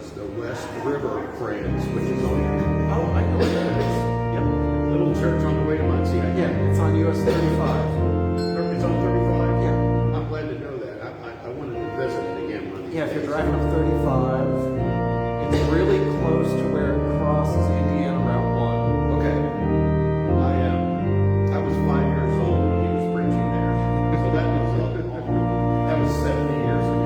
was the West River Friends, which is on. Oh, I know what that is. Yep. Little church on the way to Muncie. Yeah, it's on US 35. It's on 35. Yeah. I'm glad to know that. I wanted to visit it again one of these Yeah, if you're days. driving up 35, it's really close to where it crosses Indiana Route 1. Okay. I was 5 years old when he was preaching there, so that was 70 years ago.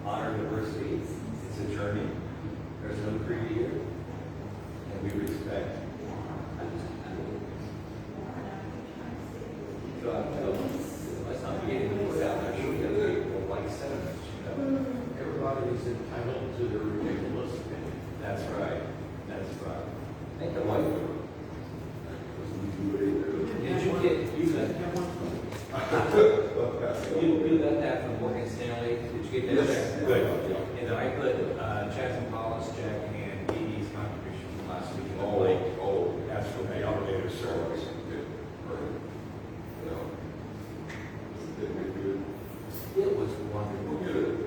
Honor diversity. It's a journey. There's no creed here. And we respect. Let's not be getting the word out there. We got people like sentiments, you know. Everybody's entitled to their ridiculous opinion. That's right. That's right. I think the white did you get you got that one from you got that from Morgan Stanley? Did you get that? Yes. Good. And then I put Chaz and Paulus, Jack, and Dee Dee's contribution from last week. That's from the elevator service. It was wonderful.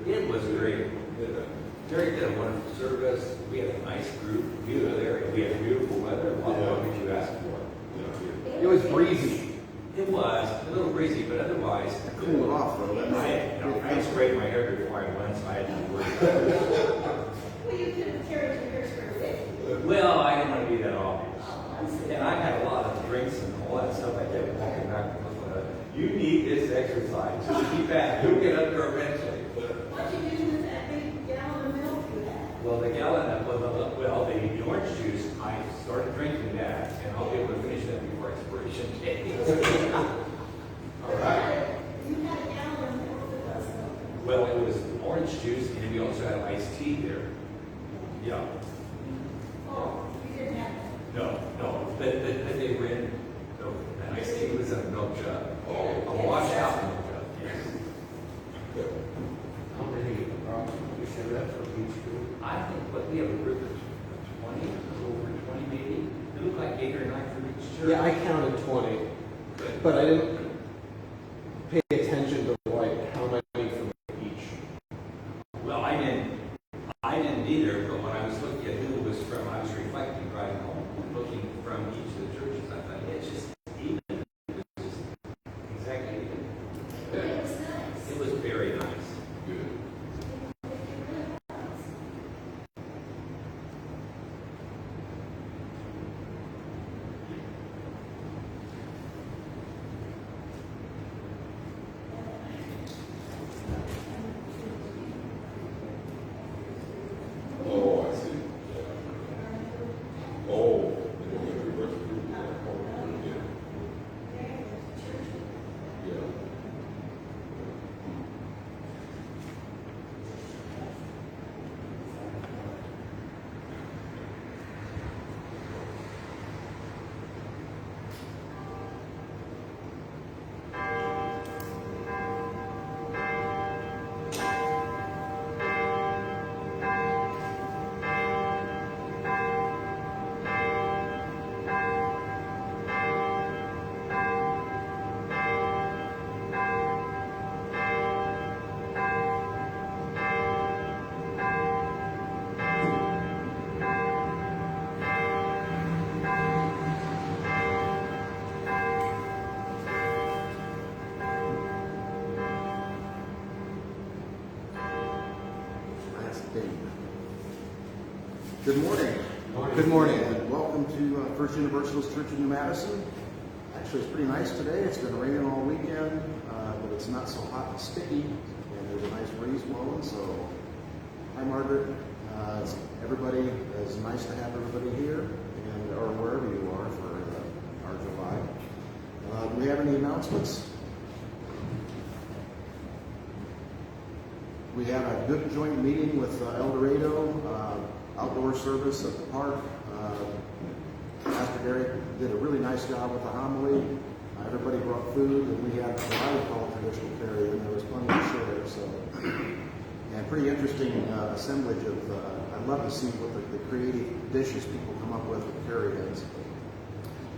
It was great. Derek did a wonderful service. We had a nice group. We were there. We had beautiful weather. What more could you ask for? It was breezy. It was a little breezy, but otherwise, Cool off though. I sprayed my hair before I went, so I had to worry about it. Well, you could have carried your hair for 50. Well, I didn't want to be that obvious. And I had a lot of drinks and all that stuff. I kept walking back and forth. You need this exercise. Just keep at it. You'll get up there eventually. What you do with that big gallon of milk you had? Well, the gallon that was, the orange juice, I started drinking that, and I'll be able to finish that before expiration date. All right. You had a gallon of milk with us. Well, it was orange juice, and we also had iced tea there. Yeah. Oh, you didn't have that. No. But they were in, no, an iced tea was in a milk jug. A washed out milk jug, yes. How many approximately should that for each group? I think, what, we have a group of 20, a little over 20 maybe. It looked like 8 or 9 for each church. Yeah, I counted 20, but I didn't pay attention to like how many from each. Well, I didn't either, but when I was looking at who it was from, I was reflecting driving home, looking from each of the churches, I thought, yeah, it's just even. It was just exactly even. It was nice. It was very nice. Good. Good morning. Good morning. And welcome to First Universalist Church in New Madison. Actually, it's pretty nice today. It's been raining all weekend, but it's not so hot and sticky, and there's a nice breeze blowing. So, hi, Margaret. Everybody, it's nice to have everybody here, and or wherever you are for our July. Do we have any announcements? We had a good joint meeting with El Dorado, outdoor service at the park. Pastor Derek did a really nice job with the homily. Everybody brought food, and we had what I would call traditional carry, and there was plenty to share. So, and pretty interesting assemblage of. I'd love to see what the creative dishes people come up with carry-ins.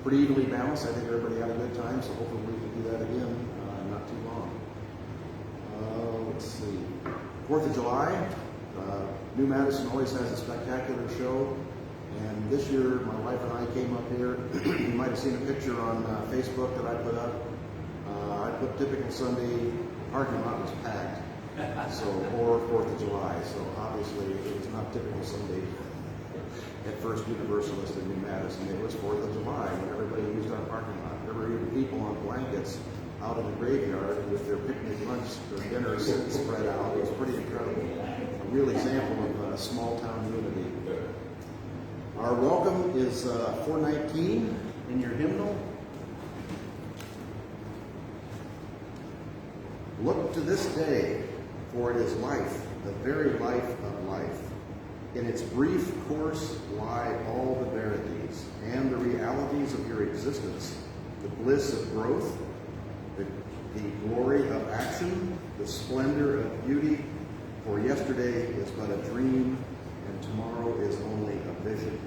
Pretty evenly balanced. I think everybody had a good time, so hopefully we can do that again in not too long. Let's see. 4th of July. New Madison always has a spectacular show, and this year my wife and I came up here. You might have seen a picture on Facebook that I put up. I put typical Sunday, parking lot was packed, so, or 4th of July, so obviously it was not typical Sunday at First Universalist in New Madison. It was 4th of July when everybody used our parking lot. There were even people on blankets out in the graveyard with their picnic lunch or dinner spread out. It was pretty incredible. A real example of small town unity. Our welcome is 419 in your hymnal. Look to this day, for it is life, the very life of life. In its brief course lie all the verities and the realities of your existence, the bliss of growth, the glory of action, the splendor of beauty, for yesterday is but a dream, and tomorrow is only a vision.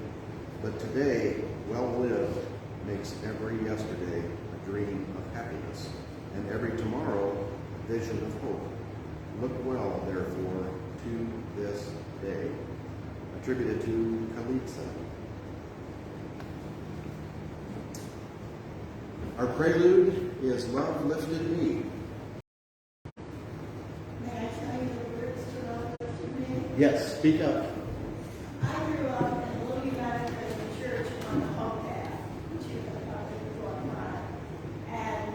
But today, well lived, makes every yesterday a dream of happiness, and every tomorrow a vision of hope. Look well, therefore, to this day. Attributed to Kalitsa. Our prelude is Love Lifted Me. May I tell you the words to Love Lifted Me? Yes, speak up. I grew up in a little United church on the Hope Path, which you have probably before mine. And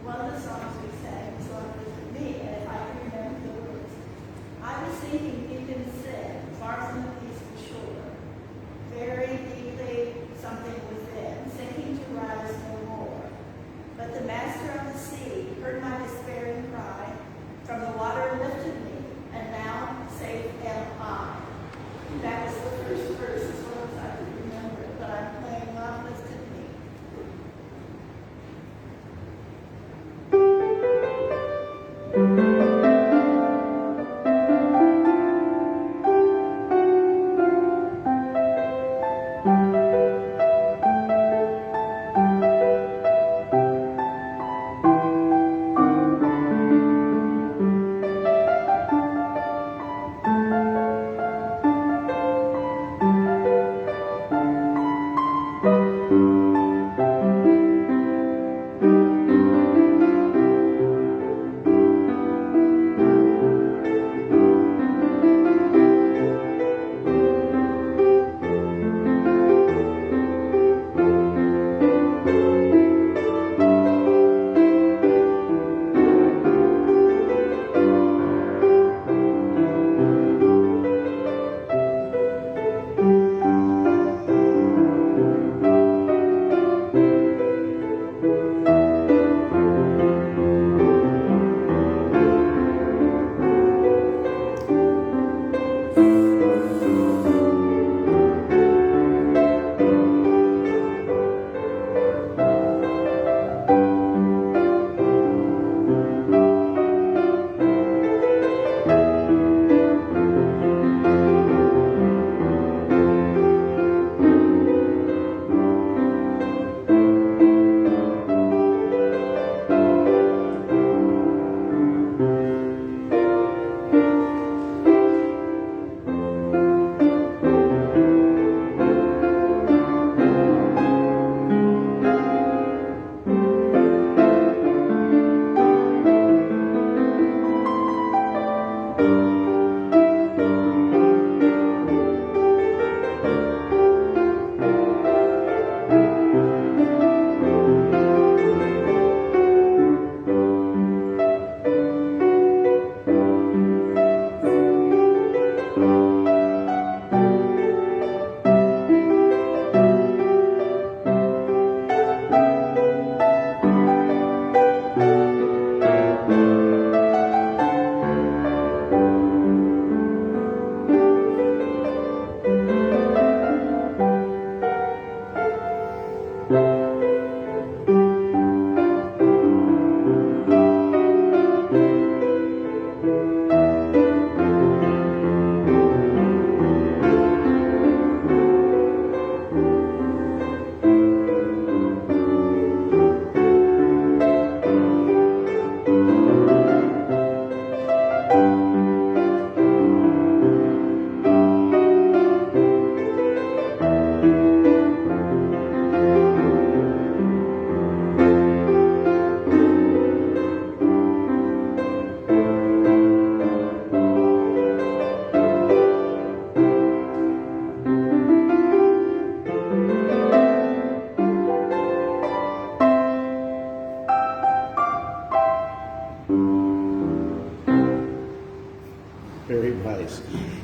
one of the songs we sang was Love Lifted Me, and if I can remember the words, I was thinking deep in sin, far from the peaceful shore, very deeply something within, sinking to rise no more. But the master of the sea heard my despairing cry, from the water lifted me, and now safe am I.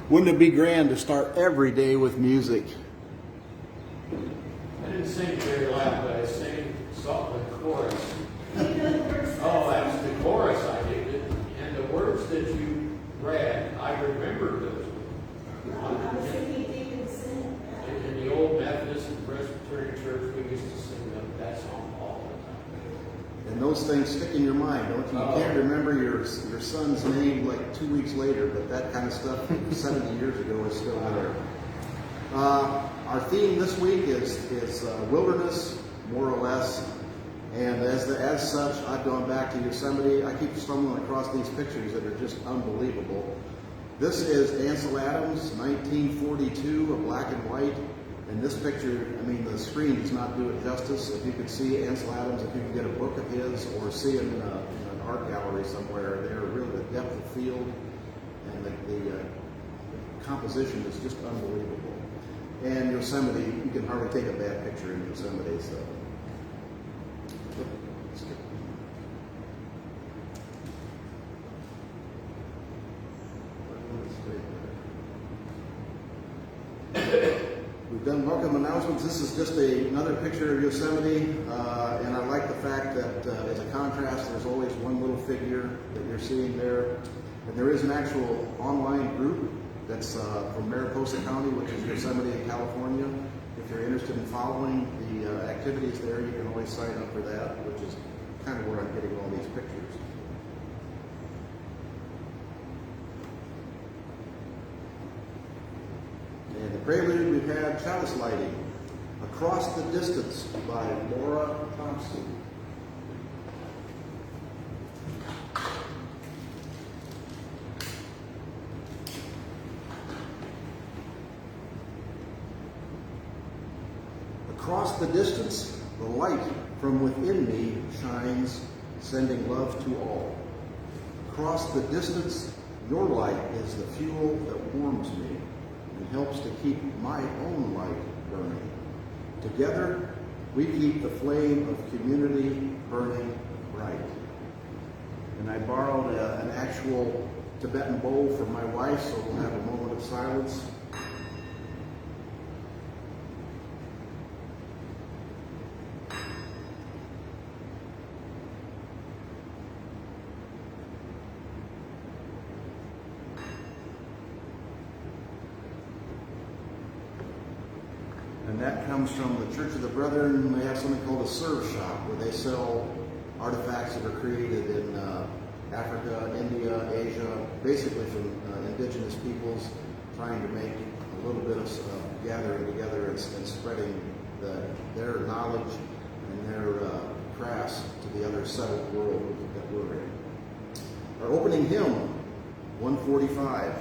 Wouldn't it be grand to start every day with music? I didn't sing very loud, but I sang the chorus. You know the words. Oh, that's the chorus I did. And the words that you read, I remember those. I was thinking deep in sin. In the old Methodist and Presbyterian church, we used to sing that song all the time. And those things stick in your mind, don't you? You can't remember your son's name like 2 weeks later, but that kind of stuff 70 years ago is still there. Our theme this week is wilderness, more or less. And as such, I've gone back to Yosemite. I keep stumbling across these pictures that are just unbelievable. This is Ansel Adams, 1942, a black and white. And this picture, I mean, the screen does not do it justice. If you could see Ansel Adams, if you could get a book of his or see him in an art gallery somewhere, they're really the depth of field and the composition is just unbelievable. And Yosemite, you can hardly take a bad picture in Yosemite. So. We've done welcome announcements. This is just another picture of Yosemite, and I like the fact that as a contrast, there's always one little figure that you're seeing there. And there is an actual online group that's from Mariposa County, which is Yosemite in California. If you're interested in following the activities there, you can always sign up for that, which is kind of where I'm getting all these pictures. And the prelude, we've had Chalice Lighting, Across the Distance by Laura Thompson. Across the distance, the light from within me shines, sending love to all. Across the distance, your light is the fuel that warms me and helps to keep my own light burning. Together, we keep the flame of community burning bright. And I borrowed an actual Tibetan bowl for my wife, so we'll have a moment of silence. And that comes from the Church of the Brethren. They have something called a serve shop where they sell artifacts that are created in Africa, India, Asia, basically from indigenous peoples, trying to make a little bit of gathering together and spreading their knowledge and their crafts to the other settled world that we're in. Our opening hymn, 145.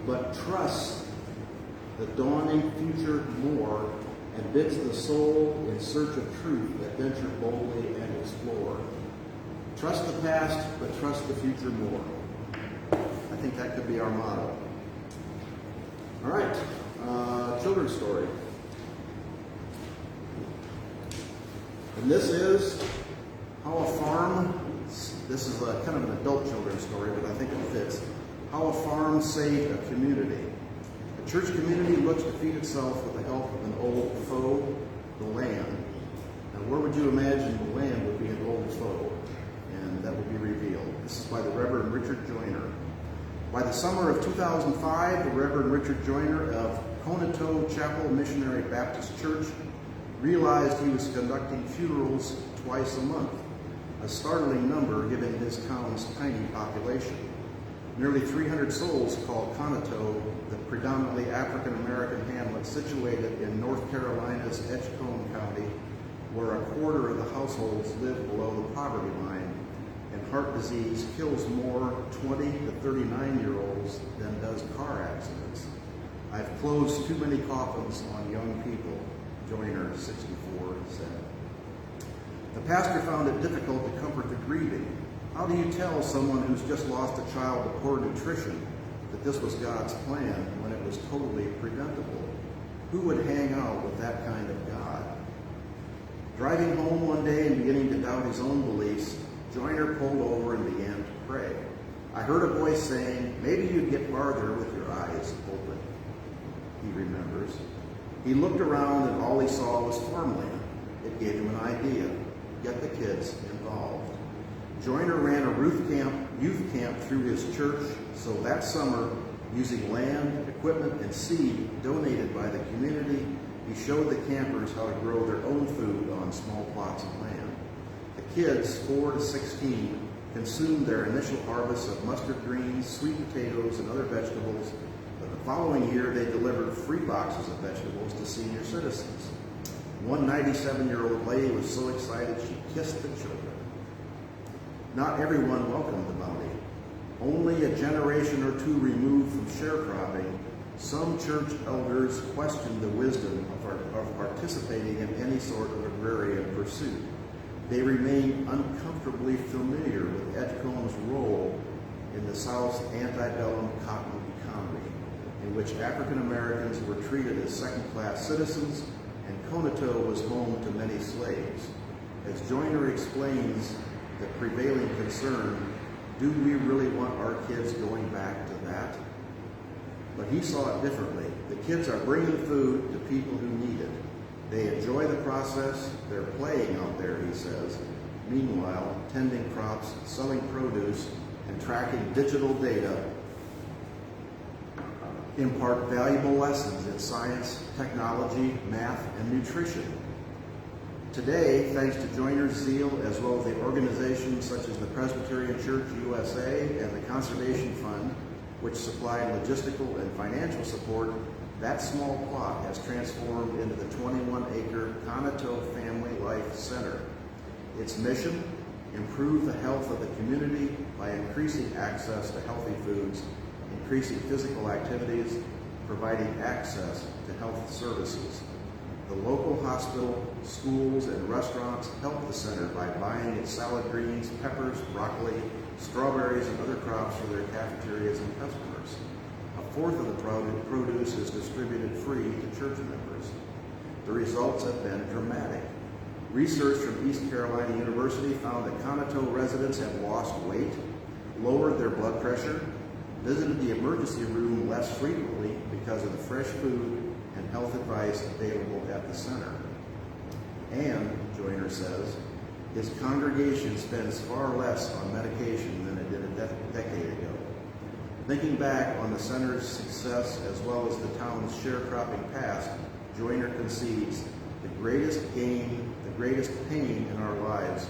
but trusts the dawning future more and bids the soul in search of truth adventure boldly and explore. Trust the past, but trust the future more. I think that could be our motto. All right, children's story. And this is how a farm, this is a kind of an adult children's story, but I think it fits. How a farm saved a community. A church community looks to feed itself with the help of an old foe, the land. Now, where would you imagine the land would be an old foe? And that would be revealed. This is by the Reverend Richard Joyner. By the summer of 2005, the Reverend Richard Joyner of Coneto Chapel Missionary Baptist Church realized he was conducting funerals twice a month, a startling number given his town's tiny population. Nearly 300 souls call Coneto the predominantly African-American hamlet situated in North Carolina's Edgecombe County, where a quarter of the households live below the poverty line, and heart disease kills more 20 to 39-year-olds than does car accidents. I've closed too many coffins on young people, Joyner, 64, said. The pastor found it difficult to comfort the grieving. How do you tell someone who's just lost a child to poor nutrition that this was God's plan when it was totally preventable? Who would hang out with that kind of God? Driving home one day and beginning to doubt his own beliefs, Joyner pulled over and began to pray. I heard a voice saying, maybe you'd get farther with your eyes open. He remembers. He looked around and all he saw was farmland. It gave him an idea. Get the kids involved. Joyner ran a youth camp through his church, so that summer, using land, equipment, and seed donated by the community, he showed the campers how to grow their own food on small plots of land. The kids, 4 to 16, consumed their initial harvest of mustard greens, sweet potatoes, and other vegetables, but the following year they delivered free boxes of vegetables to senior citizens. One 97-year-old lady was so excited she kissed the children. Not everyone welcomed the bounty. Only a generation or two removed from sharecropping, some church elders questioned the wisdom of participating in any sort of agrarian pursuit. They remained uncomfortably familiar with Edgecombe's role in the South's antebellum cotton economy, in which African Americans were treated as second-class citizens, and Coneto was home to many slaves. As Joyner explains the prevailing concern, do we really want our kids going back to that? But he saw it differently. The kids are bringing food to people who need it. They enjoy the process. They're playing out there, he says. Meanwhile, tending crops, selling produce, and tracking digital data impart valuable lessons in science, technology, math, and nutrition. Today, thanks to Joyner's zeal, as well as the organizations such as the Presbyterian Church USA and the Conservation Fund, which supply logistical and financial support, that small plot has transformed into the 21-acre Coneto Family Life Center. Its mission, improve the health of the community by increasing access to healthy foods, increasing physical activities, providing access to health services. The local hospital, schools, and restaurants help the center by buying its salad greens, peppers, broccoli, strawberries, and other crops for their cafeterias and customers. A fourth of the produce is distributed free to church members. The results have been dramatic. Research from East Carolina University found that Coneto residents have lost weight, lowered their blood pressure, visited the emergency room less frequently because of the fresh food and health advice available at the center. And, Joyner says, his congregation spends far less on medication than it did a decade ago. Thinking back on the center's success as well as the town's sharecropping past, Joyner concedes the greatest gain, the greatest pain in our lives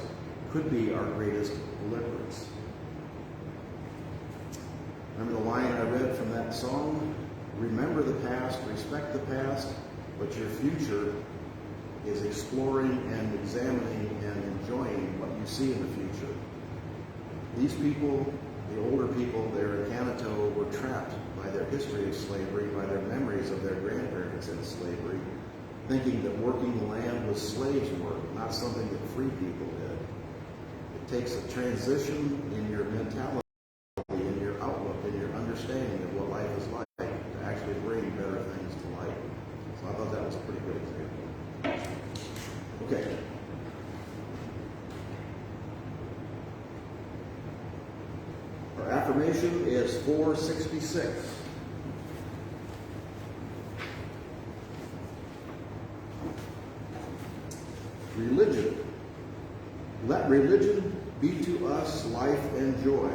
could be our greatest deliverance. Remember the line I read from that song? Remember the past, respect the past, but your future is exploring and examining and enjoying what you see in the future. These people, the older people there in Coneto, were trapped by their history of slavery, by their memories of their grandparents in slavery, thinking that working the land was slaves' work, not something that free people did. It takes a transition in your mentality, in your outlook, in your understanding of what life is like to actually bring better things to light. So I thought that was a pretty good example. Okay. Our affirmation is 466. Religion. Let religion be to us life and joy.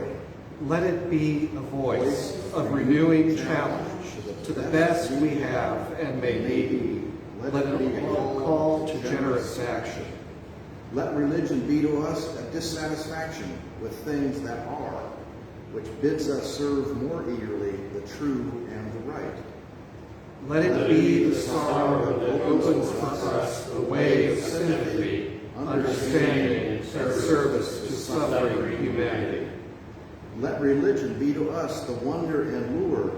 Let it be a voice of renewing challenge to the best we have and may be. Let it be a call to generous action. Let religion be to us a dissatisfaction with things that are, which bids us serve more eagerly the true and the right. Let it be the sorrow that opens for us the way of sympathy, understanding, and service to suffering humanity. Let religion be to us the wonder and lure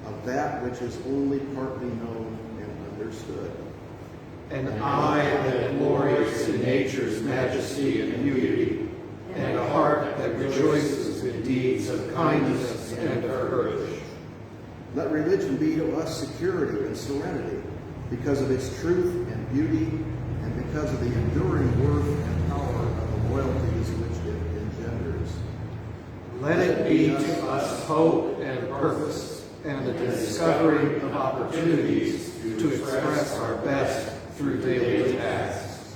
of that which is only partly known and understood. An eye that glories in nature's majesty and beauty, and a heart that rejoices in deeds of kindness and of courage. Let religion be to us security and serenity because of its truth and beauty and because of the enduring worth and power of the loyalties which it engenders. Let it be to us hope and purpose and the discovery of opportunities to express our best through daily tasks.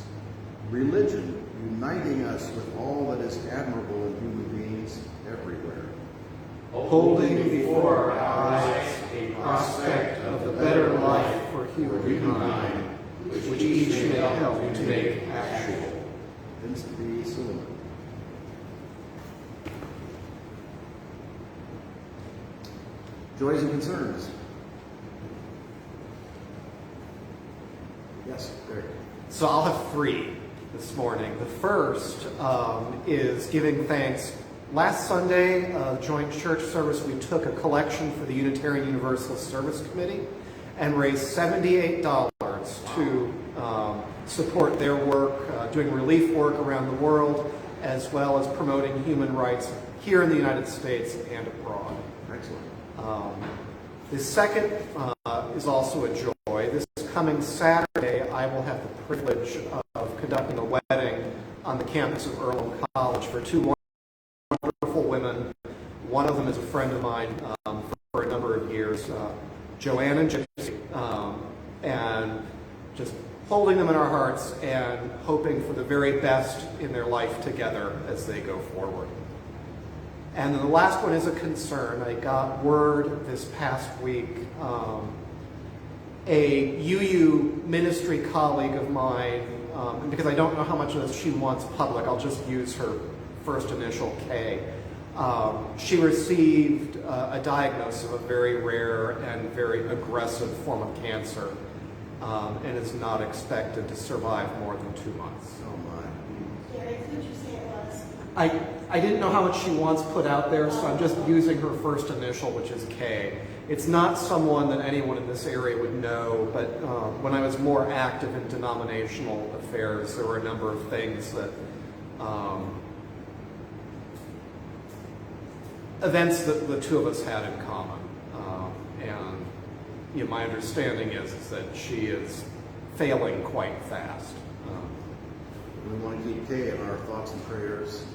Religion uniting us with all that is admirable in human beings everywhere. Holding before our eyes a prospect of the better life for humankind, which each may help to make actual. Vincent B. Sullivan. Joys and concerns. Yes, Derek. So I'll have three this morning. The first is giving thanks. Last Sunday, joint church service, we took a collection for the Unitarian Universalist Service Committee and raised $78 to support their work, doing relief work around the world, as well as promoting human rights here in the United States and abroad. Excellent. The second is also a joy. This coming Saturday, I will have the privilege of conducting a wedding on the campus of Earlham College for two wonderful women. One of them is a friend of mine for a number of years, Joanne and Gypsy, and just holding them in our hearts and hoping for the very best in their life together as they go forward. And then the last one is a concern. I got word this past week, a UU ministry colleague of mine, and because I don't know how much of this she wants public, I'll just use her first initial K. She received a diagnosis of a very rare and very aggressive form of cancer, and is not expected to survive more than 2 months. Oh my. Derek, who'd you say it was? I didn't know how much she wants put out there, so I'm just using her first initial, which is K. It's not someone that anyone in this area would know, but when I was more active in denominational affairs, there were a number of things that, events that the two of us had in common. And you know, my understanding is that she is failing quite fast. We want to keep Kay in our thoughts and prayers,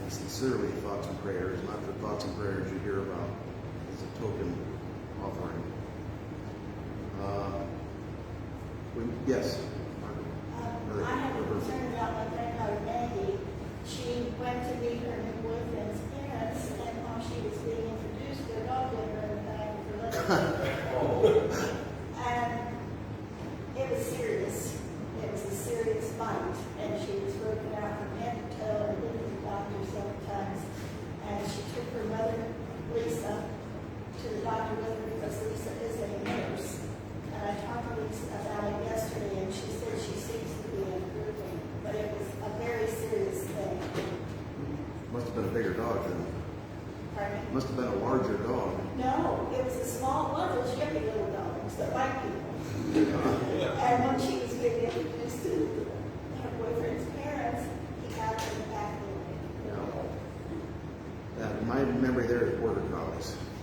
and sincerely thoughts and prayers, not the thoughts and prayers you hear about as a token offering. Yes? I have a concern about my granddaughter Maggie. She went to meet her new boyfriend's parents, and while she was being introduced, their dog bit her in the back of her leg. And it was serious. It was a serious bite, and she was broken out from head to toe and been to the doctor several times. And she took her mother, Lisa, to the doctor with her because Lisa is a nurse. And I talked to Lisa about it yesterday, and she said she seems to be improving, but it was a very serious thing. Must have been a bigger dog then. Pardon me? Must have been a larger dog. No, it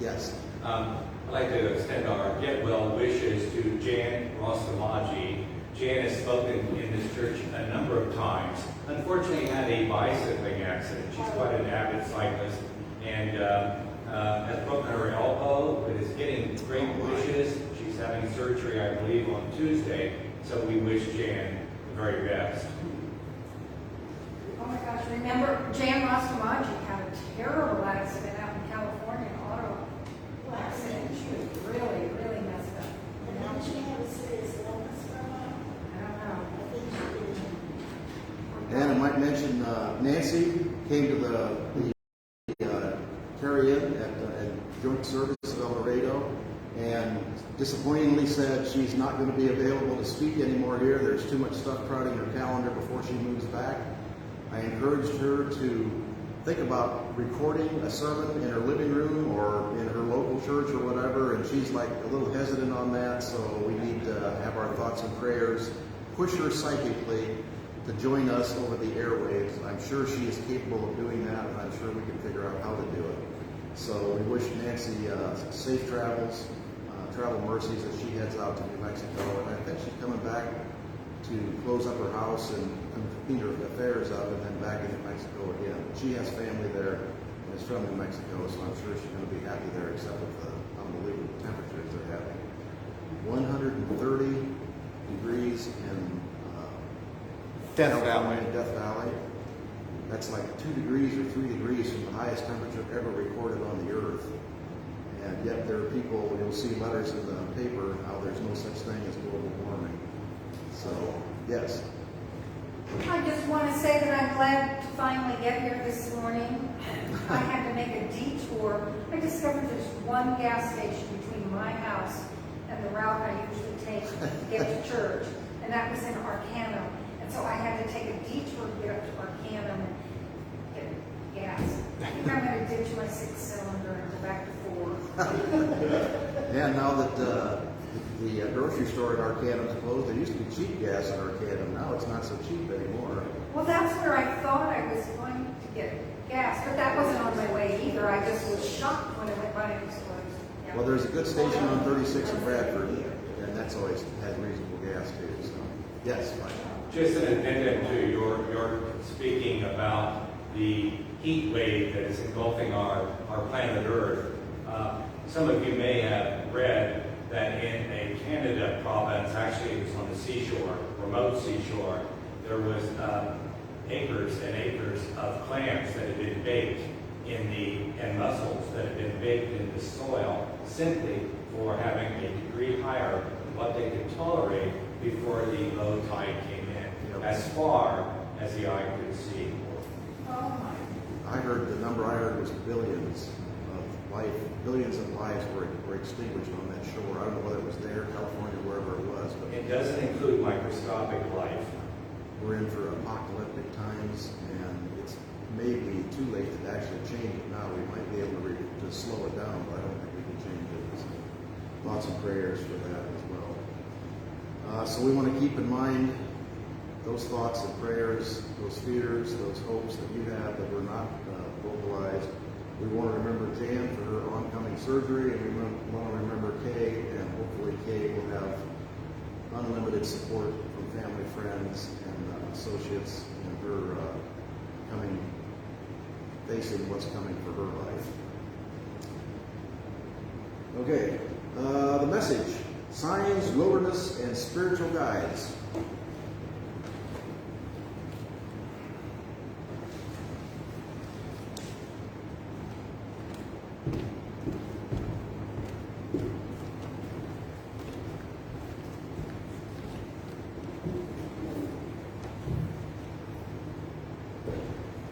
Yes. I'd like to extend our get well wishes to Jan Rostamagi. Jan has spoken in this church a number of times. Unfortunately, had a bicycling accident. She's quite an avid cyclist and has broken her elbow, but is getting great wishes. She's having surgery, I believe, on Tuesday. So we wish Jan the very best. Oh my gosh, remember Jan Rostamagi had a terrible accident out in California, an auto accident. She was really, really messed up. And then she had a serious illness for a while. I don't know. I think she did. And I might mention Nancy came to the carry-in at joint service of El Dorado and disappointingly said she's not going to be available to speak anymore here. There's too much stuff crowding her calendar before she moves back. I encouraged her to think about recording a sermon in her living room or in her local church or whatever, and she's like a little hesitant on that, so we need to have our thoughts and prayers, push her psychically to join us over the airwaves. I'm sure she is capable of doing that, and I'm sure we can figure out how to do it. So we wish Nancy safe travels, travel mercies as she heads out to New Mexico, and I think she's coming back to close up her house and clean her affairs up and then back into Mexico again. She has family there and is from New Mexico, so I'm sure she's going to be happy there except with the unbelievable temperatures they're having. 130 degrees in Death Valley. Death Valley. That's like 2 degrees or 3 degrees from the highest temperature ever recorded on the earth. And yet there are people, you'll see letters in the paper how there's no such thing as global warming. So, yes. I just want to say that I'm glad to finally get here this morning. I had to make a detour. I discovered there's one gas station between my house and the route I usually take to get to church, and that was in Arcanum. And so I had to take a detour to get up to Arcanum and get gas. I think I'm going to ditch my 6-cylinder and go back to 4. Yeah, now that the grocery store at Arcanum's closed, there used to be cheap gas at Arcanum. Now it's not so cheap anymore. Well, that's where I thought I was going to get gas, but that wasn't on my way either. I just was shocked when I went by and it was closed. Yeah. Well, there's a good station on 36 in Bradford, and that's always had reasonable gas too. So, yes, Mike. Just an addendum to your speaking about the heat wave that is engulfing our planet Earth. Some of you may have read that in a Canada province, actually it was on the seashore, remote seashore, there was acres and acres of clams that had been baked and mussels that had been baked in the soil simply for having a degree higher than what they could tolerate before the low tide came in, as far as the eye could see. Oh my. I heard the number I heard was billions of lives were extinguished on that shore. I don't know whether it was there, California, wherever it was, but It doesn't include microscopic life. we're in for apocalyptic times, and it's maybe too late to actually change it now. We might be able to slow it down, but I don't think we can change it. So, lots of prayers for that as well. So we want to keep in mind those thoughts and prayers, those fears, those hopes that you have that were not vocalized. We want to remember Jan for her oncoming surgery, and we want to remember Kay, and hopefully Kay will have unlimited support from family, friends, and associates in her facing what's coming for her life. Okay, the message: signs, wilderness, and spiritual guides.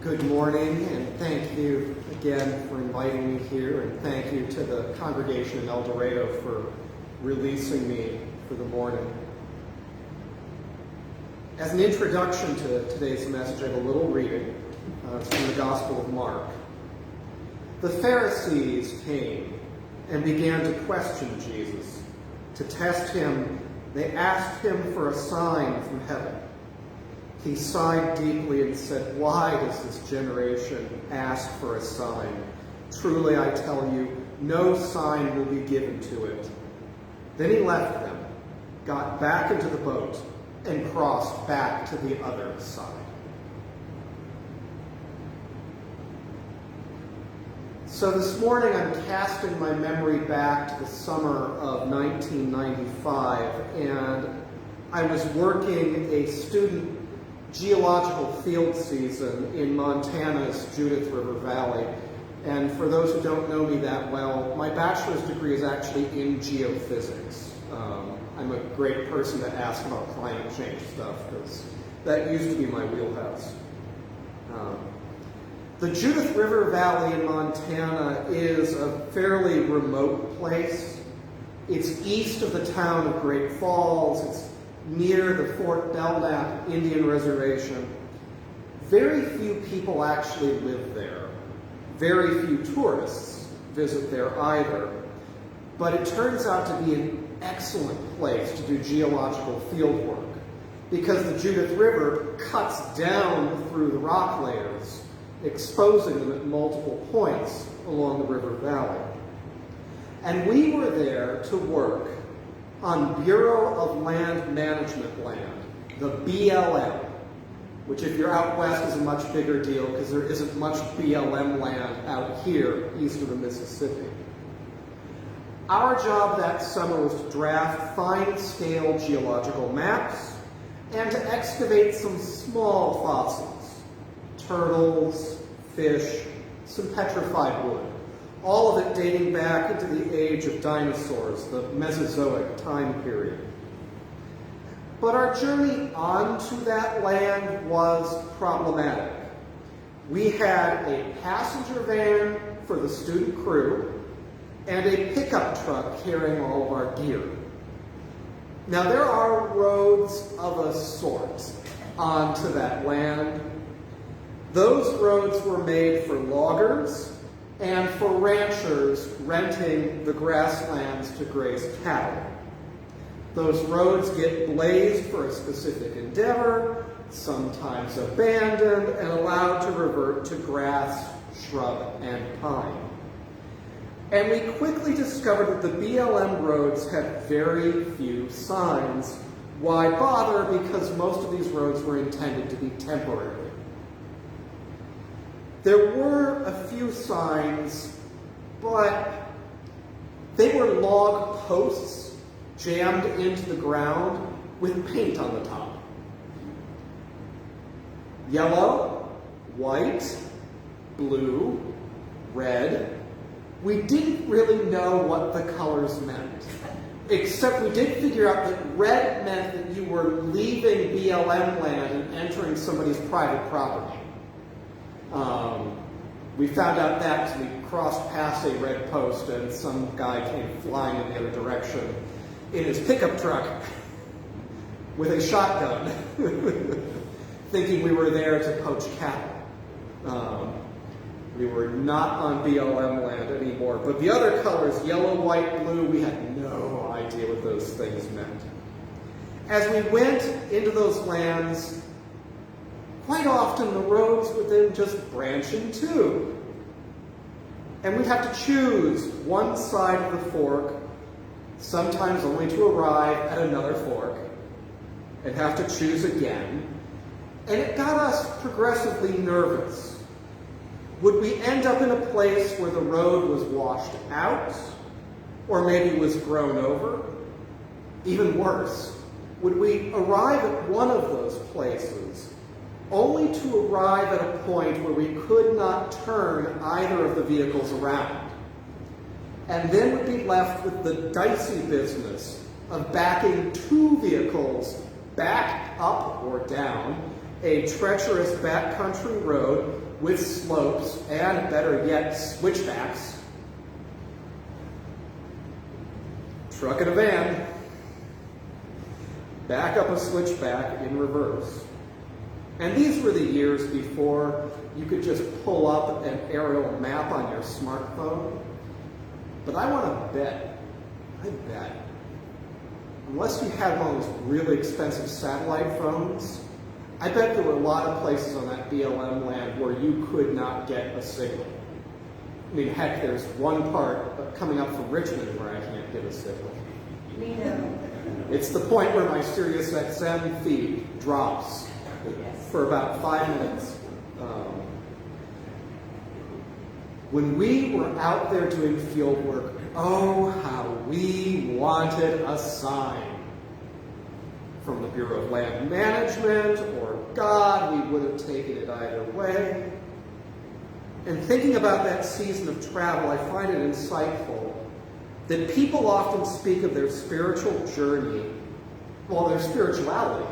Good morning, and thank you again for inviting me here, and thank you to the congregation in El Dorado for releasing me for the morning. As an introduction to today's message, I have a little reading. It's from the Gospel of Mark. The Pharisees came and began to question Jesus. To test him, they asked him for a sign from heaven. He sighed deeply and said, "Why does this generation ask for a sign? Truly I tell you, No sign will be given to it. Then he left them, got back into the boat, and crossed back to the other side. So this morning I'm casting my memory back to the summer of 1995, and I was working a student geological field season in Montana's Judith River Valley. And for those who don't know me that well, my bachelor's degree is actually in geophysics. I'm a great person to ask about climate change stuff because that used to be my wheelhouse. The Judith River Valley in Montana is a fairly remote place. It's east of the town of Great Falls. It's near the Fort Belknap Indian Reservation. Very few people actually live there. Very few tourists visit there either. But it turns out to be an excellent place to do geological field work because the Judith River cuts down through the rock layers, exposing them at multiple points along the river valley. And we were there to work on Bureau of Land Management land, the BLM, which if you're out west is a much bigger deal because there isn't much BLM land out here east of the Mississippi. Our job that summer was to draft fine-scale geological maps and to excavate some small fossils, turtles, fish, some petrified wood, all of it dating back into the age of dinosaurs, the Mesozoic time period. But our journey onto that land was problematic. We had a passenger van for the student crew and a pickup truck carrying all of our gear. Now there are roads of a sort onto that land. Those roads were made for loggers and for ranchers renting the grasslands to graze cattle. Those roads get blazed for a specific endeavor, sometimes abandoned, and allowed to revert to grass, shrub, and pine. And we quickly discovered that the BLM roads had very few signs. Why bother? Because most of these roads were intended to be temporary. There were a few signs, but they were log posts jammed into the ground with paint on the top. Yellow, white, blue, red. We didn't really know what the colors meant, except we did figure out that red meant that you were leaving BLM land and entering somebody's private property. We found out that because we crossed past a red post and some guy came flying in the other direction in his pickup truck with a shotgun, thinking we were there to poach cattle. We were not on BLM land anymore. But the other colors, yellow, white, blue, we had no idea what those things meant. As we went into those lands, quite often the roads would then just branch in two. And we'd have to choose one side of the fork, sometimes only to arrive at another fork, and have to choose again. And it got us progressively nervous. Would we end up in a place where the road was washed out, or maybe was grown over? Even worse, would we arrive at one of those places only to arrive at a point where we could not turn either of the vehicles around? And then would be left with the dicey business of backing two vehicles back up or down a treacherous backcountry road with slopes and, better yet, switchbacks. Truck and a van. Back up a switchback in reverse. And these were the years before you could just pull up an aerial map on your smartphone. But I want to bet, unless you had one of those really expensive satellite phones, I bet there were a lot of places on that BLM land where you could not get a signal. I mean, heck, there's one part coming up from Richmond where I can't get a signal. We know. It's the point where my Sirius XM feed drops for about 5 minutes. When we were out there doing field work, oh, how we wanted a sign from the Bureau of Land Management or God. We would have taken it either way. And thinking about that season of travel, I find it insightful that people often speak of their spiritual journey, well, their spirituality,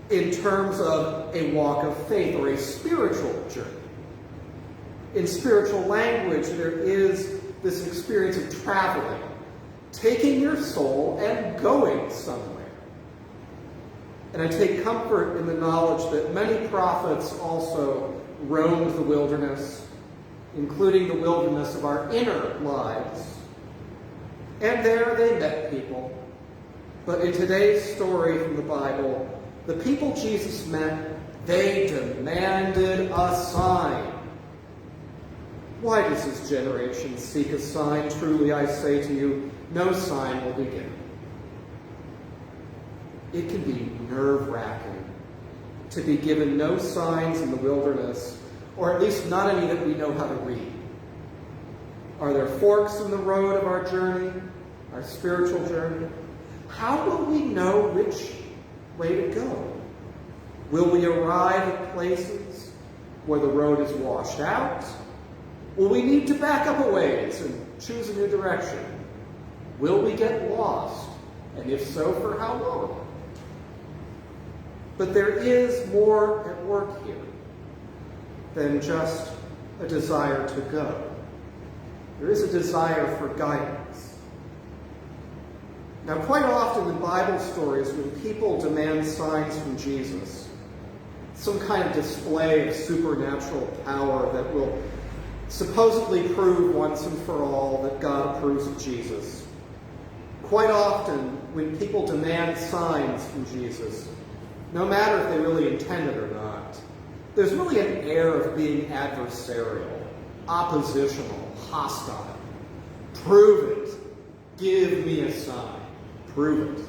in terms of a walk of faith or a spiritual journey. In spiritual language, there is this experience of traveling, taking your soul and going somewhere. And I take comfort in the knowledge that many prophets also roamed the wilderness, including the wilderness of our inner lives. And there they met people. But in today's story from the Bible, the people Jesus met, they demanded a sign. Why does this generation seek a sign? Truly, I say to you, no sign will be given. It can be nerve-wracking to be given no signs in the wilderness, or at least not any that we know how to read. Are there forks in the road of our journey, our spiritual journey? How will we know which way to go? Will we arrive at places where the road is washed out? Will we need to back up a ways and choose a new direction? Will we get lost? And if so, for how long? But there is more at work here than just a desire to go. There is a desire for guidance. Now, quite often in Bible stories, when people demand signs from Jesus, some kind of display of supernatural power that will supposedly prove once and for all that God approves of Jesus. Quite often, when people demand signs from Jesus, no matter if they really intend it or not, there's really an air of being adversarial, oppositional, hostile. Prove it. Give me a sign. Prove it.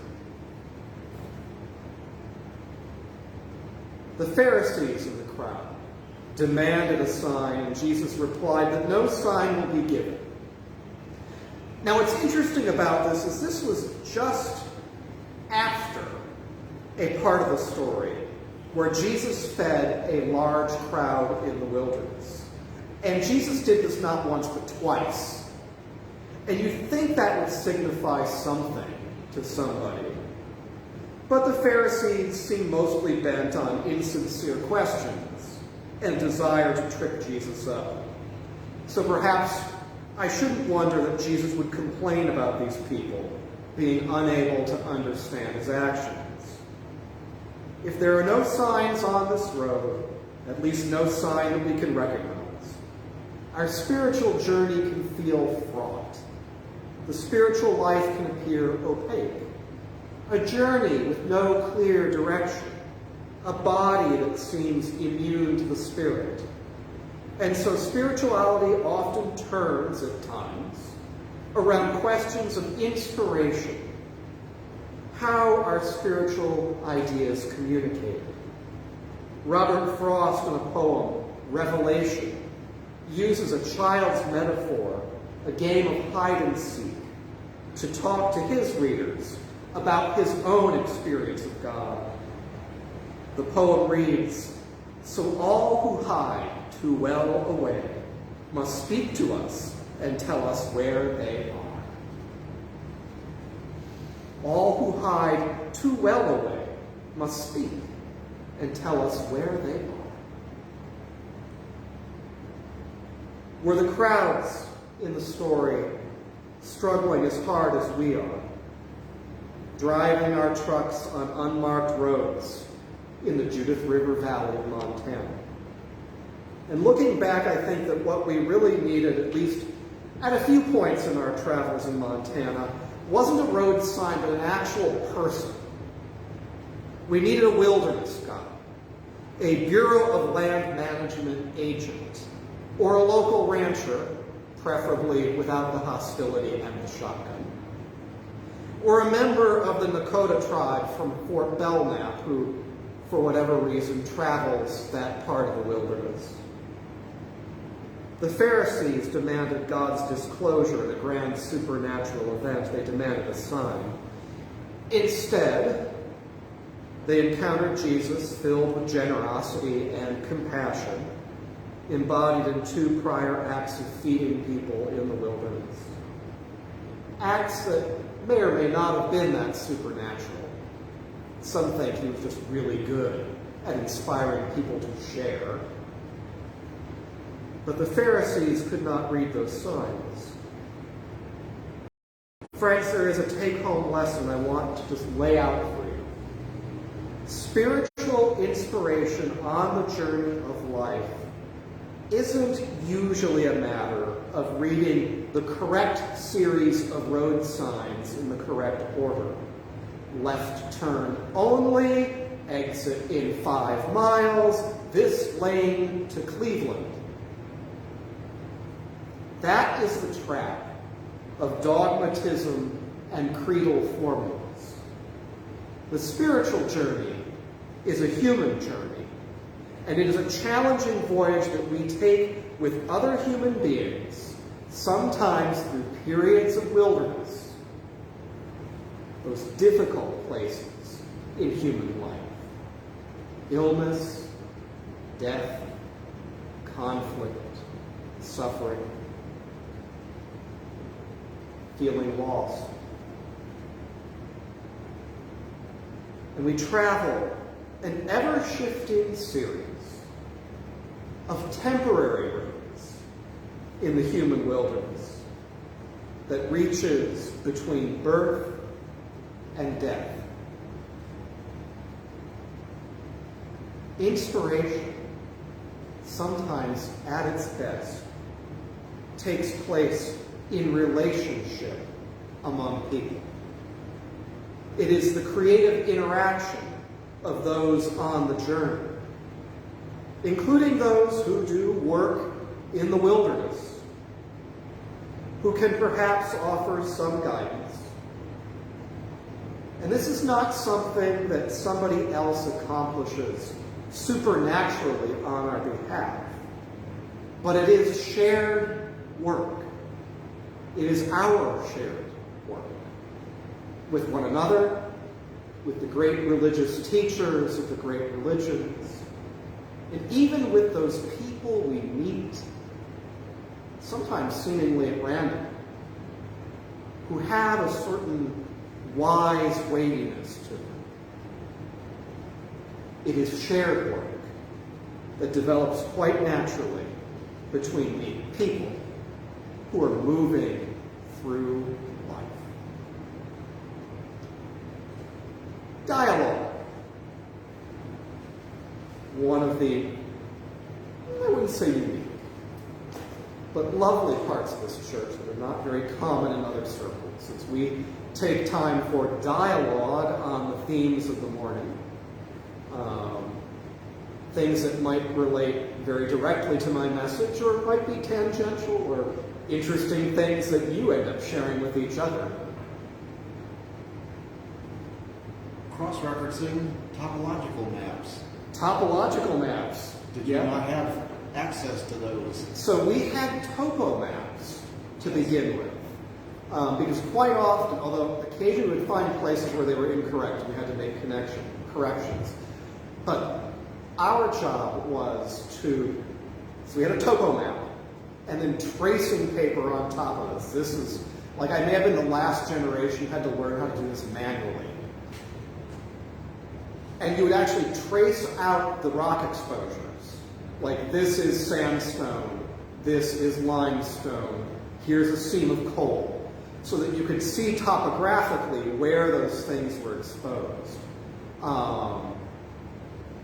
The Pharisees in the crowd demanded a sign, and Jesus replied that no sign will be given. Now, what's interesting about this is this was just after a part of the story where Jesus fed a large crowd in the wilderness. And Jesus did this not once but twice. And you'd think that would signify something to somebody. But the Pharisees seemed mostly bent on insincere questions and desire to trip Jesus up. So perhaps I shouldn't wonder that Jesus would complain about these people being unable to understand his actions. If there are no signs on this road, at least no sign that we can recognize, our spiritual journey can feel fraught. The spiritual life can appear opaque. A journey with no clear direction. A body that seems immune to the spirit. And so spirituality often turns at times around questions of inspiration. How are spiritual ideas communicated? Robert Frost, in a poem, Revelation, uses a child's metaphor, a game of hide and seek, to talk to his readers about his own experience of God. The poem reads, "So all who hide too well away must speak to us and tell us where they are." All who hide too well away must speak and tell us where they are. Were the crowds in the story struggling as hard as we are, driving our trucks on unmarked roads in the Judith River Valley of Montana? And looking back, I think that what we really needed, at least at a few points in our travels in Montana, wasn't a road sign, but an actual person. We needed a wilderness guide, a Bureau of Land Management agent, or a local rancher preferably without the hostility and the shotgun. Or a member of the Nakota tribe from Fort Belknap who, for whatever reason, travels that part of the wilderness. The Pharisees demanded God's disclosure in a grand supernatural event. They demanded a sign. Instead, they encountered Jesus filled with generosity and compassion, embodied in 2 prior acts of feeding people in the wilderness. Acts that may or may not have been that supernatural. Some think he was just really good at inspiring people to share. But the Pharisees could not read those signs. Friends, there is a take-home lesson I want to just lay out for you. Spiritual inspiration on the journey of life isn't usually a matter of reading the correct series of road signs in the correct order. Left turn only, exit in 5 miles, this lane to Cleveland. That is the trap of dogmatism and creedal formulas. The spiritual journey is a human journey, and it is a challenging voyage that we take with other human beings, sometimes through periods of wilderness, those difficult places in human life. Illness, death, conflict, suffering, feeling lost. And we travel an ever-shifting series of temporary roads in the human wilderness that reaches between birth and death. Inspiration, sometimes at its best, takes place in relationship among people. It is the creative interaction of those on the journey, including those who do work in the wilderness, who can perhaps offer some guidance. And this is not something that somebody else accomplishes supernaturally on our behalf, but it is shared work. It is our shared work with one another, with the great religious teachers of the great religions, and even with those people we meet, sometimes seemingly at random, who have a certain wise weightiness to them. It is shared work that develops quite naturally between people who are moving through life. Dialogue. One of the, I wouldn't say unique, but lovely parts of this church that are not very common in other circles, as we take time for dialogue on the themes of the morning. Things that might relate very directly to my message, or it might be tangential, or interesting things that you end up sharing with each other. Cross-referencing topological maps. Topological maps. Did you not have access to those? So we had topo maps to begin with. Because quite often, although occasionally we would find places where they were incorrect, we had to make corrections. But our job was so we had a topo map, and then tracing paper on top of this. This is, like, I may have been the last generation who had to learn how to do this manually. And you would actually trace out the rock exposures. Like, this is sandstone, this is limestone, here's a seam of coal, so that you could see topographically where those things were exposed.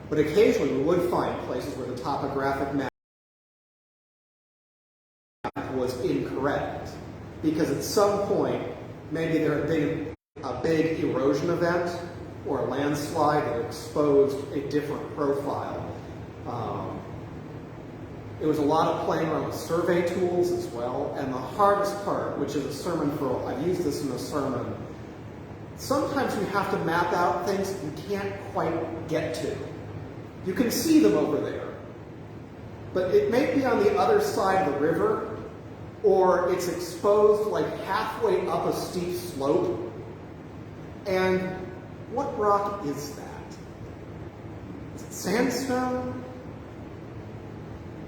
But occasionally we would find places where the topographic map was incorrect, because at some point, maybe there had been a big erosion event or a landslide that exposed a different profile. It was a lot of playing around with survey tools as well. And the hardest part, which is a sermon for, I've used this in a sermon, sometimes you have to map out things that you can't quite get to. You can see them over there, but it may be on the other side of the river, or it's exposed like halfway up a steep slope. And what rock is that? Is it sandstone?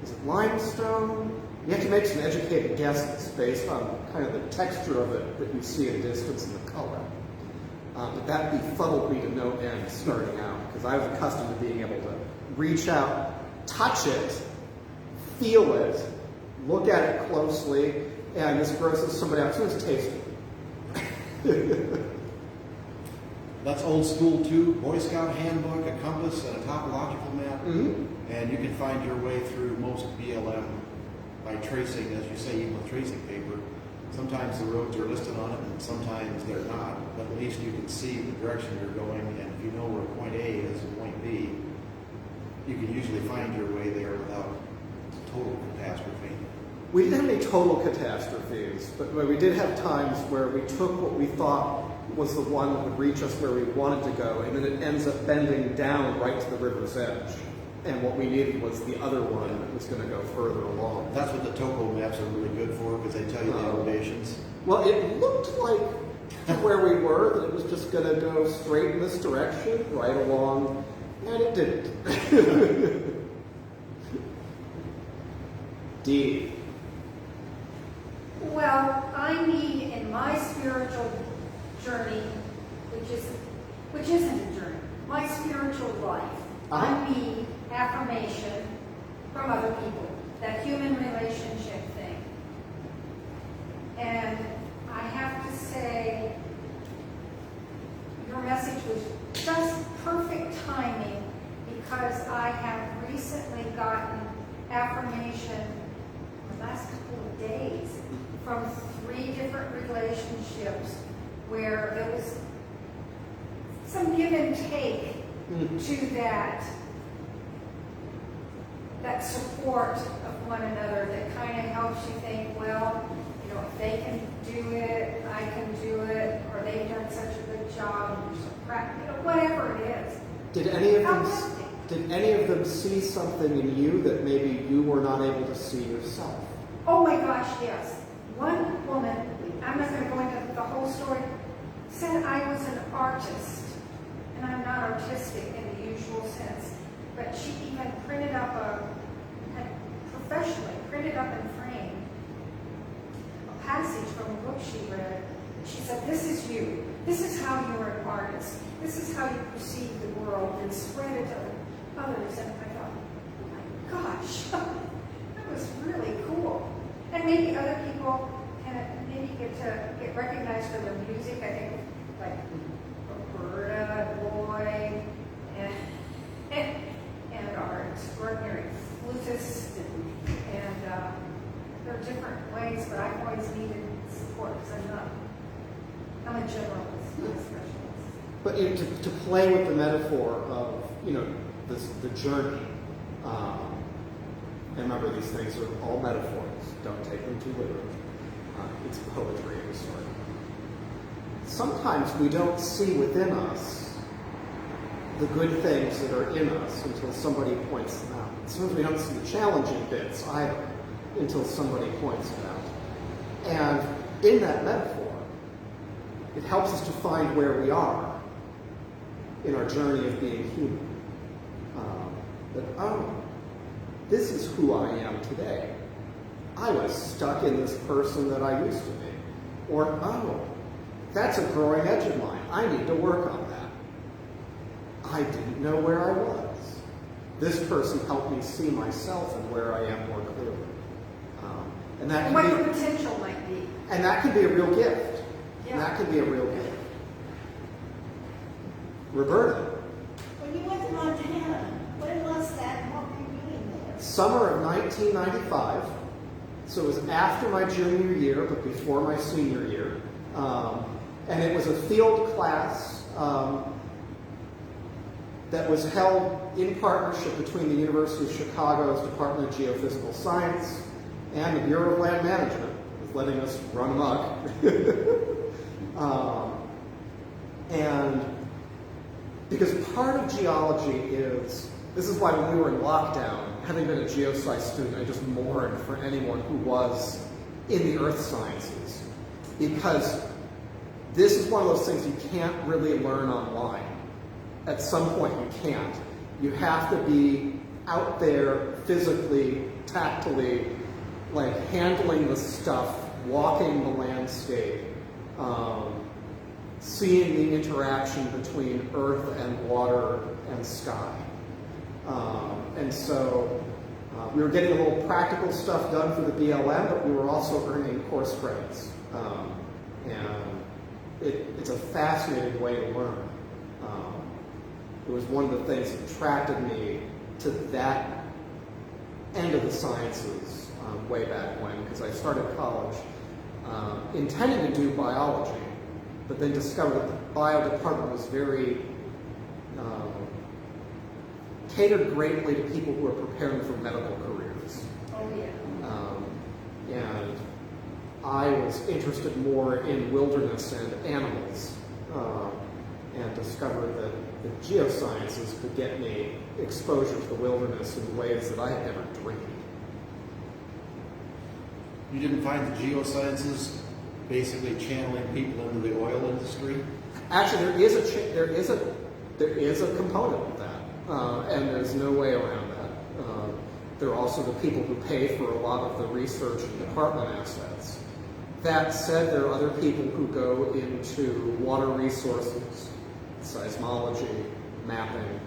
Is it limestone? You have to make some educated guesses based on kind of the texture of it that you see at a distance and the color. But that befuddled me to no end starting out, because I was accustomed to being able to reach out, touch it, feel it, look at it closely, and this grosses somebody else who's tasting it. That's old school too. Boy Scout handbook, a compass, and a topological map. Mm-hmm. And you can find your way through most BLM by tracing, as you say, even with tracing paper. Sometimes the roads are listed on it, and sometimes they're not. But at least you can see the direction you're going, and if you know where point A is and point B, you can usually find your way there without total catastrophe. We didn't have any total catastrophes, but we did have times where we took what we thought was the one that would reach us where we wanted to go, and then it ends up bending down right to the river's edge. And what we needed was the other one that was going to go further along. That's what the topo maps are really good for, because they tell you the elevations. Well, it looked like to where we were that it was just going to go straight in this direction, right along, and it didn't. D. Well, I need in my spiritual journey, which isn't a journey, my spiritual life, I need affirmation from other people, that human relationship thing. And I have to say, your message was just perfect timing, because I have recently gotten affirmation the last couple of days from 3 different relationships where there was some give and take to that support of one another, that kind of helps you think, well, you know, if they can do it, I can do it, or they've done such a good job, and so you know, whatever it is. Did any of them see something in you that maybe you were not able to see yourself? Oh my gosh, yes. One woman, I'm not going to go into the whole story, said I was an artist, and I'm not artistic in the usual sense, but she even printed up professionally printed up and framed a passage from a book she read. She said, this is you. This is how you're an artist. This is how you perceive the world, and spread it to others. And I thought, oh my gosh, that was really cool. And maybe other people can maybe get recognized for their music. I think like Roberta, Roy, and our extraordinary flutist, and there are different ways, but I've always needed support because I'm a generalist, not a specialist. But you know, to play with the metaphor of, you know, the journey, and remember, these things are all metaphors. Don't take them too literally. It's poetry of a sort. Sometimes we don't see within us the good things that are in us until somebody points them out. Sometimes we don't see the challenging bits either until somebody points them out. And in that metaphor, it helps us to find where we are in our journey of being human. This is who I am today. I was stuck in this person that I used to be. Or, that's a growing edge of mine. I need to work on that. I didn't know where I was. This person helped me see myself and where I am more clearly. And what the potential might be. And that can be a real gift. Yeah. And that can be a real gift. Roberta. When you went to Montana, when was that and what were you doing there? Summer of 1995. So it was after my junior year, but before my senior year. And it was a field class that was held in partnership between the University of Chicago's Department of Geophysical Science and the Bureau of Land Management, was letting us run amok. And because part of geology is, this is why when we were in lockdown, having been a geosci student, I just mourned for anyone who was in the earth sciences. Because this is one of those things you can't really learn online. At some point you can't. You have to be out there physically, tactily, like handling the stuff, walking the landscape, seeing the interaction between earth and water and sky. And so we were getting a little practical stuff done for the BLM, but we were also earning course credits. And it's a fascinating way to learn. It was one of the things that attracted me to that end of the sciences way back when, because I started college intending to do biology, but then discovered that the bio department was very catered greatly to people who are preparing for medical careers. Oh, yeah. And I was interested more in wilderness and animals, and discovered that the geosciences could get me exposure to the wilderness in ways that I had never dreamed. You didn't find the geosciences basically channeling people into the oil industry? Actually, there is a component of that, and there's no way around that. There are also the people who pay for a lot of the research and department assets. That said, there are other people who go into water resources, seismology, mapping.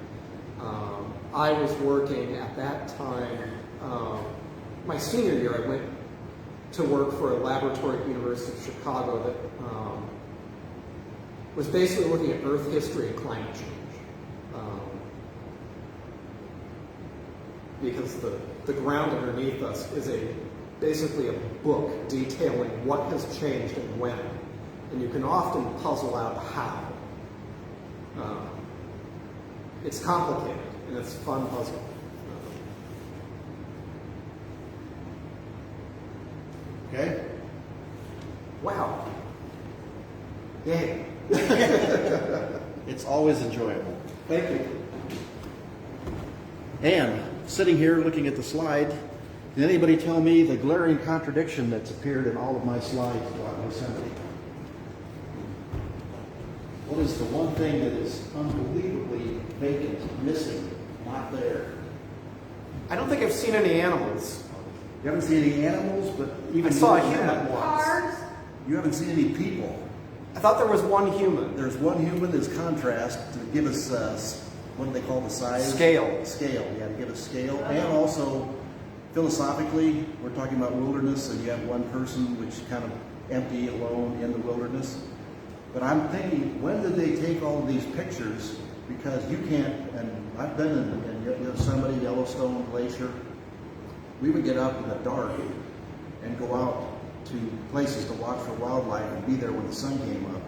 I was working at that time, my senior year, I went to work for a laboratory at the University of Chicago that was basically looking at Earth history and climate change. Because the ground underneath us is basically a book detailing what has changed and when. And you can often puzzle out how. It's complicated, and it's a fun puzzle. Okay? Wow. Yay. It's always enjoyable. Thank you. And sitting here looking at the slide, can anybody tell me the glaring contradiction that's appeared in all of my slides about Yosemite? What is the one thing that is unbelievably vacant, missing, not there? I don't think I've seen any animals. You haven't seen any animals, but even I saw a more than human that, once. Cars? you haven't seen any people. I thought there was one human. There's one human as contrast to give us, what do they call the size? Scale. Scale, yeah, to give us scale. And also, philosophically, we're talking about wilderness, and you have one person which is kind of empty, alone in the wilderness. But I'm thinking, when did they take all of these pictures? Because you can't, and I've been in Yosemite, Yellowstone, Glacier. We would get up in the dark and go out to places to watch for wildlife and be there when the sun came up.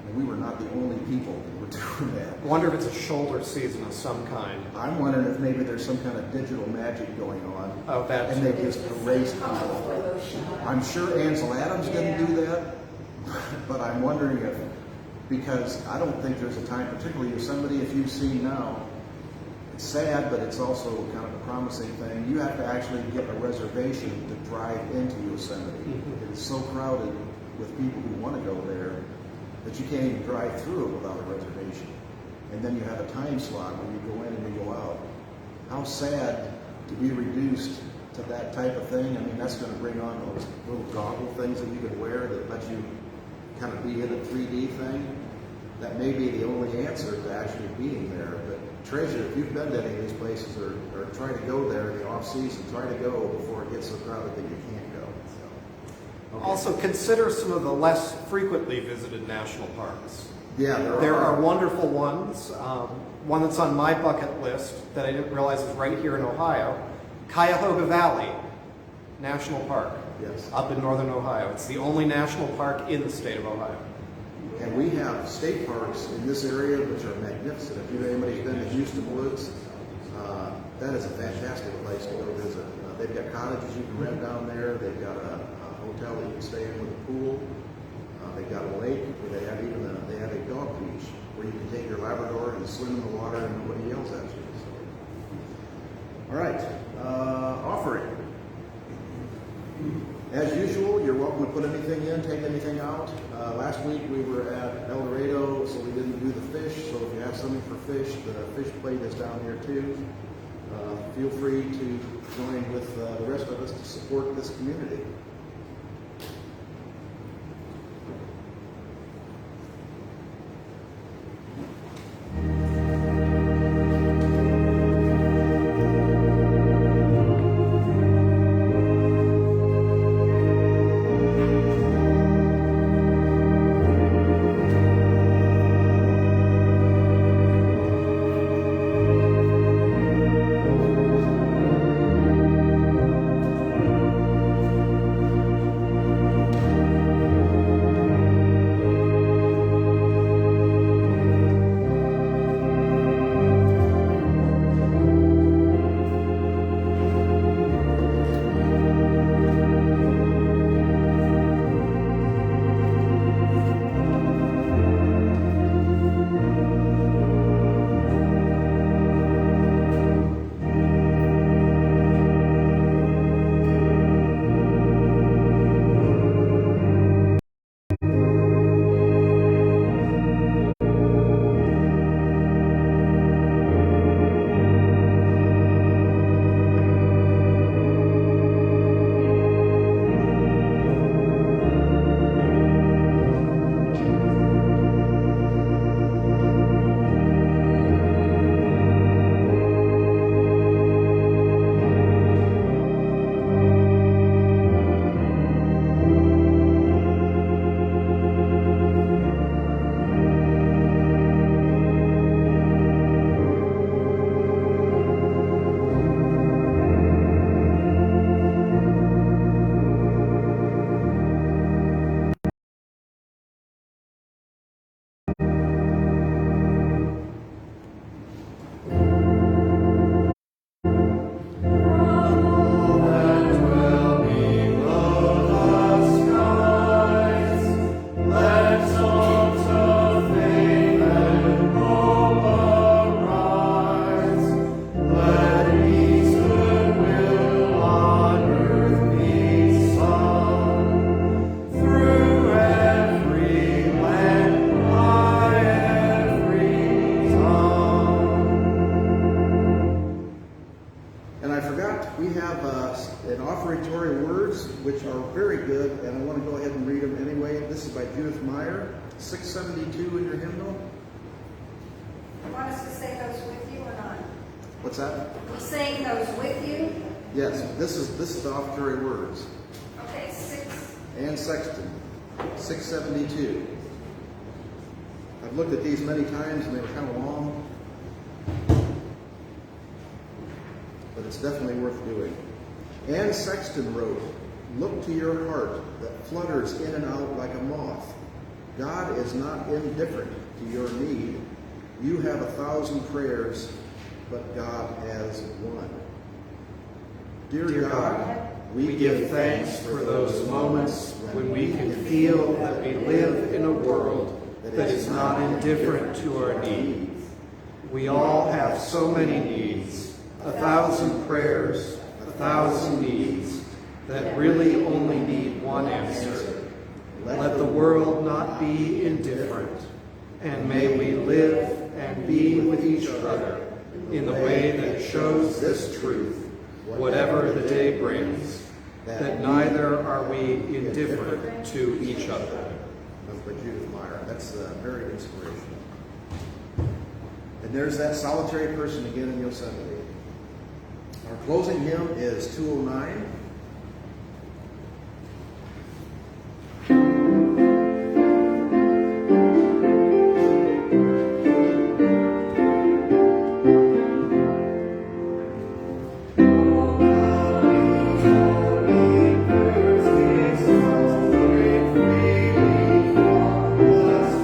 And we were not the only people that were doing that. I wonder if it's a shoulder season of some kind. I'm wondering if maybe there's some kind of digital magic going on. Oh, that's And they just erased people. I'm sure Ansel Adams didn't do that, but I'm wondering if, because I don't think there's a time, particularly Yosemite, if you've seen now, it's sad, but it's also kind of a promising thing. You have to actually get a reservation to drive into Yosemite. It's so crowded with people who want to go there that you can't even drive through it without a reservation. And then you have a time slot where you go in and you go out. How sad to be reduced to that type of thing. I mean, that's going to bring on those little goggle things that you can wear that let you kind of be in a 3D thing. That may be the only answer to actually being there. But treasure, if you've been to any of these places or try to go there in the off season, try to go before it gets so crowded that you can't go. So, okay. Also, consider some of the less frequently visited national parks. Yeah, There are wonderful ones. One that's on my bucket list that I didn't realize is right here in Ohio, Cuyahoga Valley National Park. Yes. Up in northern Ohio. It's the only national park in the state of Ohio. And we have state parks in this area which are magnificent. If anybody's been to Houston Woods, that is a fantastic place to go visit. They've got cottages you can rent down there. They've got a hotel that you can stay in with a pool. They've got a lake where they have they have a dog beach where you can take your Labrador and swim in the water and nobody yells at you. So. All right, offering. As usual, you're welcome to put anything in, take anything out. Last week we were at El Dorado, so we didn't do the fish. So if you have something for fish, the fish plate is down here too. Feel free to join with the rest of us to support this community. Which are very good, and I want to go ahead and read them anyway. This is by Judith Meyer, 672 in your hymnal. You want us to say those with you or not? What's that? We saying those with you? Yes, this is the offertory words. Okay, 6. And sexton, 672. I've looked at these many times and they were kind of long, but it's definitely worth doing. Anne Sexton wrote, "Look to your heart that flutters in and out like a moth. God is not indifferent to your need. You have 1,000 prayers, but God has one." Dear God, we give thanks for those moments when we can feel that we live in a world that is not indifferent to our needs. We all have so many needs, 1,000 prayers, 1,000 needs that really only need one answer. Let the world not be indifferent, and may we live and be with each other in the way that shows this truth, whatever the day brings, that neither are we indifferent to each other. That's by Judith Meyer. That's very inspirational. And there's that solitary person again in Yosemite. Our closing hymn is 209. Let's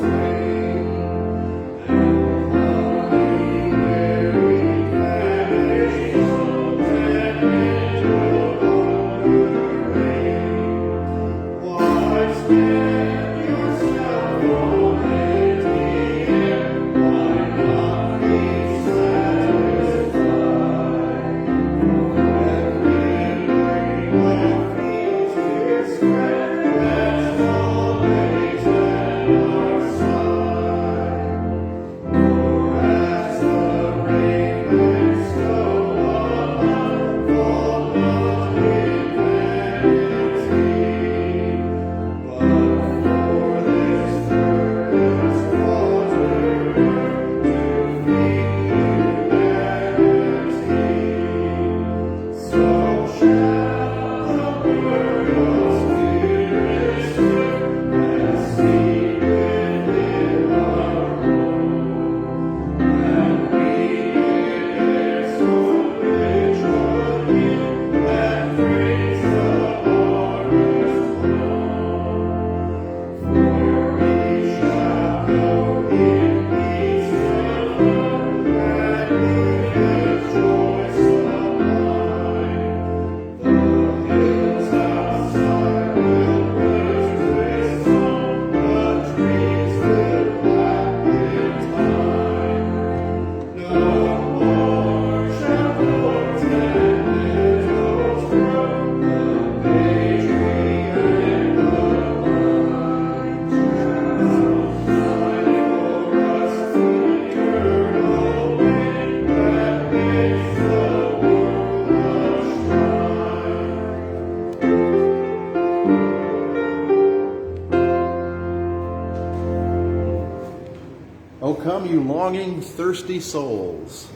Oh, come, you longing, thirsty souls.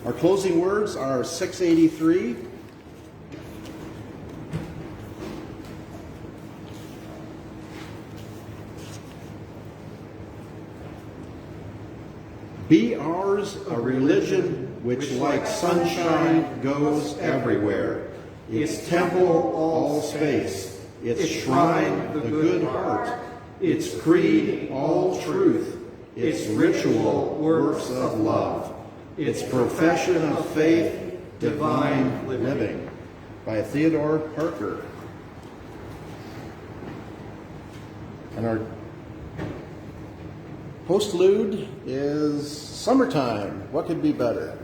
Our closing words are 683. Be ours a religion which like sunshine goes everywhere. Its temple all space, its shrine the good heart, its creed all truth, its ritual works of love, its profession of faith divine living. By Theodore Parker. And our postlude is Summertime. What could be better?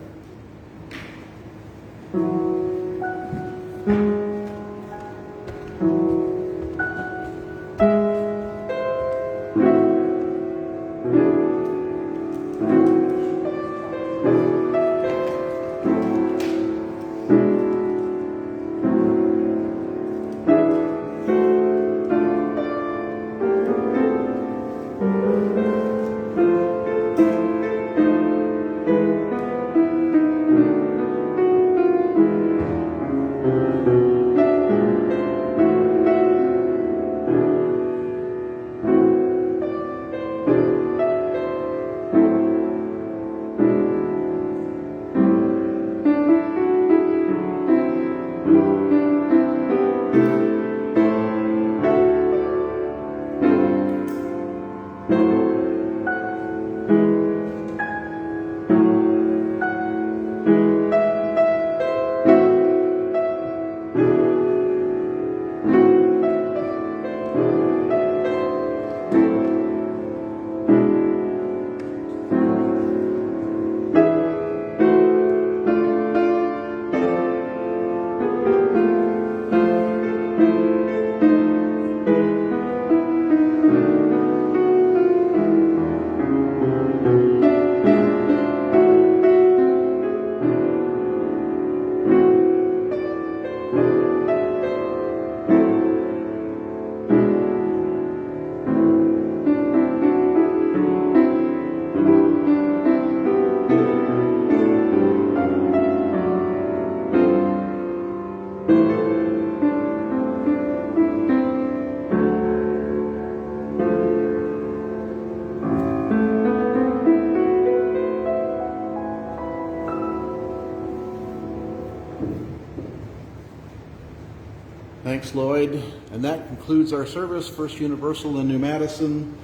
Thanks, Lloyd. And that concludes our service, First Universal in New Madison.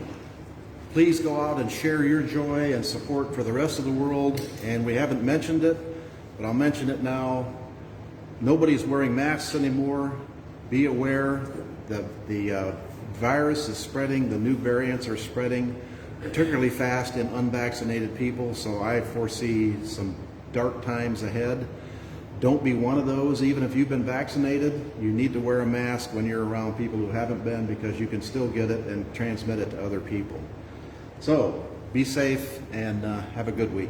Please go out and share your joy and support for the rest of the world. And we haven't mentioned it, but I'll mention it now. Nobody's wearing masks anymore. Be aware that the virus is spreading. The new variants are spreading particularly fast in unvaccinated people. So I foresee some dark times ahead. Don't be one of those. Even if you've been vaccinated, you need to wear a mask when you're around people who haven't been, because you can still get it and transmit it to other people. So be safe and have a good week.